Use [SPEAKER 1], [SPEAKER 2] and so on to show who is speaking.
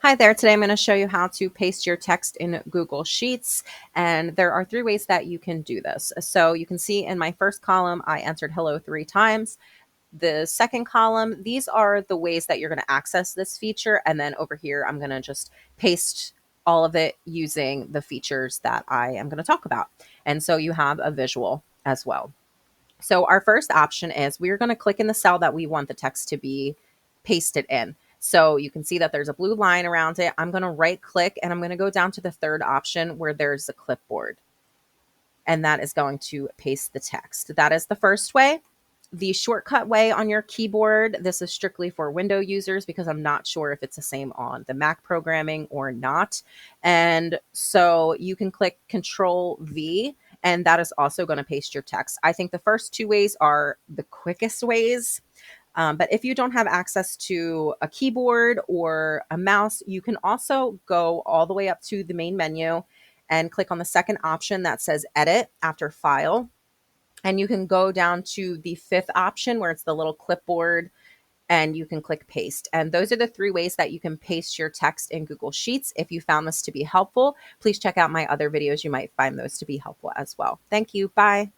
[SPEAKER 1] Hi there. Today I'm going to show you how to paste your text in Google Sheets. And there are 3 ways that you can do this. So you can see in my first column, I entered hello 3 times. The second column, these are the ways that you're going to access this feature. And then over here, I'm going to just paste all of it using the features that I am going to talk about. And so you have a visual as well. So our first option is we're going to click in the cell that we want the text to be pasted in. So you can see that there's a blue line around it. I'm going to right click and I'm going to go down to the third option where there's a clipboard. And that is going to paste the text. That is the first way. The shortcut way on your keyboard, this is strictly for Window users because I'm not sure if it's the same on the Mac programming or not. And so you can click Control V, and that is also going to paste your text. I think the first 2 ways are the quickest ways. But if you don't have access to a keyboard or a mouse, you can also go all the way up to the main menu and click on the second option that says Edit after File. And you can go down to the fifth option where it's the little clipboard and you can click Paste. And those are the 3 ways that you can paste your text in Google Sheets. If you found this to be helpful, please check out my other videos. You might find those to be helpful as well. Thank you. Bye.